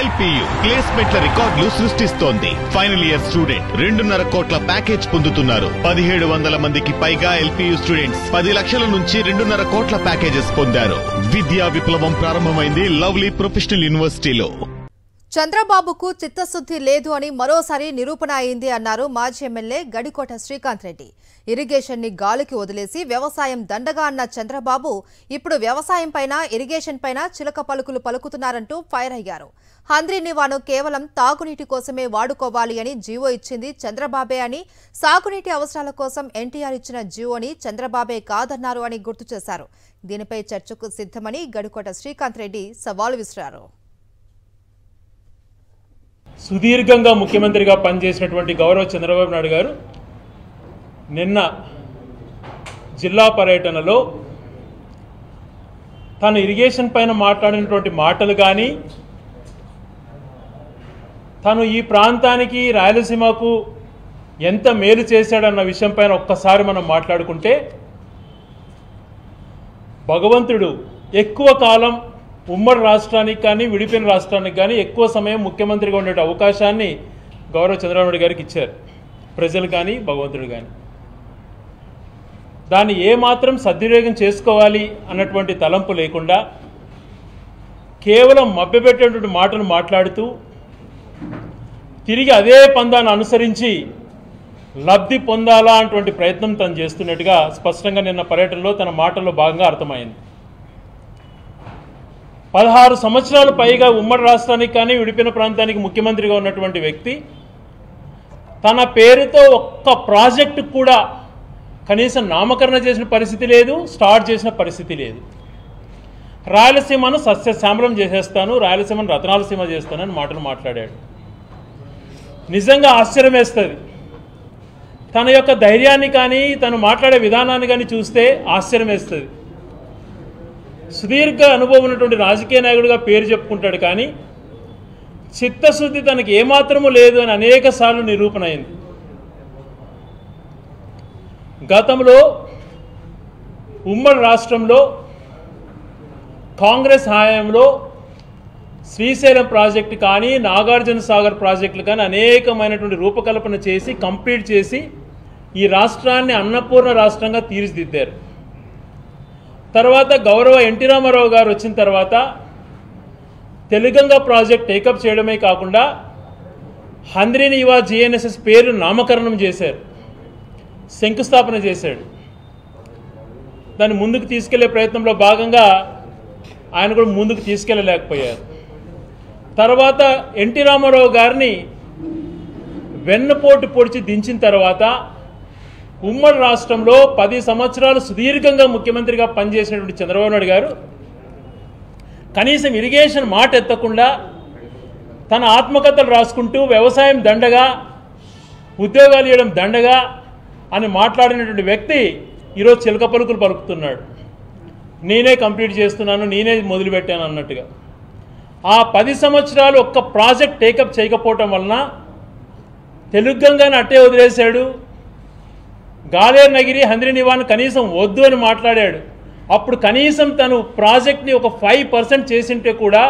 LPU ప్లేస్మెంట్ల రికార్డులు సృష్టిస్తోంది. Final year student 2.5 కోట్ల ప్యాకేజ్ పొందుతున్నారు. 1700 మందికి పైగా LPU స్టూడెంట్స్ 10 లక్షల నుంచి 2.5 కోట్ల ప్యాకేజెస్ పొందారు. విద్యా విప్లవం ప్రారంభమైంది లవ్లీ ప్రొఫెషనల్ యూనివర్సిటీలో. చంద్రబాబుకు చిత్తశుద్ధి లేదు అని మరోసారి నిరూపణ అయింది అన్నారు మాజీ ఎమ్మెల్యే గడికోట శ్రీకాంత్ రెడ్డి. ఇరిగేషన్ ని గాలికి వదిలేసి వ్యవసాయం దండగా అన్న చంద్రబాబు ఇప్పుడు వ్యవసాయం పైన ఇరిగేషన్ పైన చిలక పలుకులు పలుకుతున్నారంటూ ఫైర్ అయ్యారు. హంద్రీ నివాను కేవలం తాగునీటి కోసమే వాడుకోవాలి అని జీవో ఇచ్చింది చంద్రబాబే అని, సాగునీటి అవసరాల కోసం ఎన్టీఆర్ ఇచ్చిన జీవోని చంద్రబాబే కాదన్నారు అని గుర్తు చేశారు. దీనిపై చర్చకు సిద్ధమని గడికోట శ్రీకాంత్ రెడ్డి సవాల్ విసిరారు. సుదీర్ఘంగా ముఖ్యమంత్రిగా పనిచేసినటువంటి గౌరవ చంద్రబాబు నాయుడు గారు నిన్న జిల్లా పర్యటనలో తను ఇరిగేషన్ పైన మాట్లాడినటువంటి మాటలు కానీ, తను ఈ ప్రాంతానికి రాయలసీమకు ఎంత మేలు చేశాడన్న విషయం పైన ఒక్కసారి మనం మాట్లాడుకుంటే, భగవంతుడు ఎక్కువ కాలం ఉమ్మడి రాష్ట్రానికి కానీ విడిపోయిన రాష్ట్రానికి కానీ ఎక్కువ సమయం ముఖ్యమంత్రిగా ఉండే అవకాశాన్ని గౌరవ చంద్రబాబు నాయుడు గారికి ఇచ్చారు ప్రజలు కానీ భగవంతుడు కానీ. దాన్ని ఏమాత్రం సద్వినియోగం చేసుకోవాలి అన్నటువంటి తలంపు లేకుండా కేవలం మభ్యపెట్టేటువంటి మాటలు మాట్లాడుతూ తిరిగి అదే పందాన్ని అనుసరించి లబ్ధి పొందాలా అన్నటువంటి ప్రయత్నం తను చేస్తున్నట్టుగా స్పష్టంగా నిన్న పర్యటనలో తన మాటల్లో భాగంగా అర్థమైంది. 16 సంవత్సరాలు పైగా ఉమ్మడి రాష్ట్రానికి కానీ విడిపోయిన ప్రాంతానికి ముఖ్యమంత్రిగా ఉన్నటువంటి వ్యక్తి తన పేరుతో ఒక్క ప్రాజెక్టు కూడా కనీసం నామకరణ చేసిన పరిస్థితి లేదు, స్టార్ట్ చేసిన పరిస్థితి లేదు. రాయలసీమను సస్యశ్యామలం చేసేస్తాను, రాయలసీమను రతనాలసీమ చేస్తానని మాటలు మాట్లాడాడు. నిజంగా ఆశ్చర్యం వేస్తుంది. తన యొక్క ధైర్యాన్ని కానీ తను మాట్లాడే విధానాన్ని కానీ చూస్తే ఆశ్చర్యం వేస్తుంది. సుదీర్ఘ అనుభవం ఉన్నటువంటి రాజకీయ నాయకుడిగా పేరు చెప్పుకుంటాడు, కానీ చిత్తశుద్ధి తనకి ఏమాత్రము లేదు అని అనేక సార్లు నిరూపణ అయింది. గతంలో ఉమ్మడి రాష్ట్రంలో కాంగ్రెస్ హయాంలో శ్రీశైలం ప్రాజెక్టు కానీ నాగార్జున సాగర్ ప్రాజెక్టులు కానీ అనేకమైనటువంటి రూపకల్పన చేసి కంప్లీట్ చేసి ఈ రాష్ట్రాన్ని అన్నపూర్ణ రాష్ట్రంగా తీర్చిదిద్దారు. తర్వాత గౌరవ ఎన్టీ రామారావు గారు వచ్చిన తర్వాత తెలుగంగ ప్రాజెక్ట్ టేకప్ చేయడమే కాకుండా హంద్రీ నివా GNSS పేరు నామకరణం చేశారు, శంకుస్థాపన చేశాడు. దాన్ని ముందుకు తీసుకెళ్లే ప్రయత్నంలో భాగంగా ఆయన కూడా ముందుకు తీసుకెళ్ళలేకపోయారు. తర్వాత ఎన్టీ రామారావు గారిని వెన్నుపోటు పొడిచి దించిన తర్వాత ఉమ్మడి రాష్ట్రంలో 10 సంవత్సరాలు సుదీర్ఘంగా ముఖ్యమంత్రిగా పనిచేసినటువంటి చంద్రబాబు నాయుడు గారు కనీసం ఇరిగేషన్ మాట ఎత్తకుండా తన ఆత్మకథలు రాసుకుంటూ వ్యవసాయం దండగా, ఉద్యోగాలు ఇవ్వడం దండగా అని మాట్లాడినటువంటి వ్యక్తి ఈరోజు చిలక పలుకులు పలుకుతున్నాడు. నేనే కంప్లీట్ చేస్తున్నాను, నేనే మొదలుపెట్టాను అన్నట్టుగా. ఆ 10 సంవత్సరాలు ఒక్క ప్రాజెక్ట్ టేకప్ చేయకపోవటం వలన తెలుగంగానే అట్టే వదిలేశాడు. గాలేరు నగిరి హంద్రీ నివాను కనీసం వద్దు అని మాట్లాడాడు. అప్పుడు కనీసం తను ప్రాజెక్ట్ని ఒక 5% చేసింటే కూడా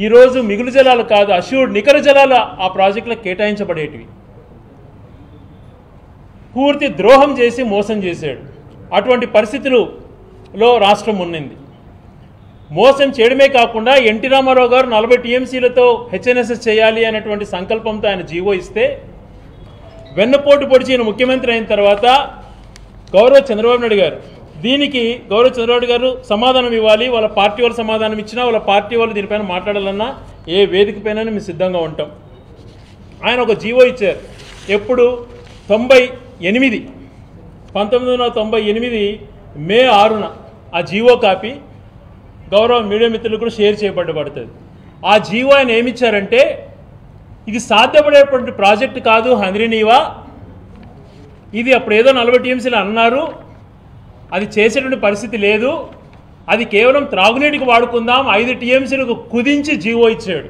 ఈరోజు మిగులు జలాలు కాదు, అష్యూర్డ్ నికర జలాలు ఆ ప్రాజెక్టులకు కేటాయించబడేటివి. పూర్తి ద్రోహం చేసి మోసం చేశాడు. అటువంటి పరిస్థితులలో రాష్ట్రం ఉన్నింది. మోసం చేయడమే కాకుండా ఎన్టీ రామారావు గారు 40 TMCలతో HNSS చేయాలి అనేటువంటి సంకల్పంతో ఆయన జీవో ఇస్తే వెన్నుపోటు పొడిచి ఈయన ముఖ్యమంత్రి అయిన తర్వాత గౌరవ చంద్రబాబు నాయుడు గారు దీనికి గౌరవ చంద్రబాబు గారు సమాధానం ఇవ్వాలి. వాళ్ళ పార్టీ వాళ్ళు సమాధానం ఇచ్చినా వాళ్ళ పార్టీ వాళ్ళు దీనిపైన మాట్లాడాలన్నా ఏ వేదిక పైన మేము సిద్ధంగా ఉంటాం. ఆయన ఒక జీవో ఇచ్చారు. ఎప్పుడు 1998 మే 6న ఆ జీవో కాపీ గౌరవ మీడియా మిత్రులు కూడా షేర్ చేయబడబడుతుంది. ఆ జీవో ఆయన ఏమిచ్చారంటే, ఇది సాధ్యపడేటువంటి ప్రాజెక్టు కాదు హంద్రీ నివా, ఇది అప్పుడు ఏదో 40 TMCలు అన్నారు, అది చేసేటువంటి పరిస్థితి లేదు, అది కేవలం త్రాగునీటికి వాడుకుందాం 5 TMCలకు కుదించి జీవో ఇచ్చాడు.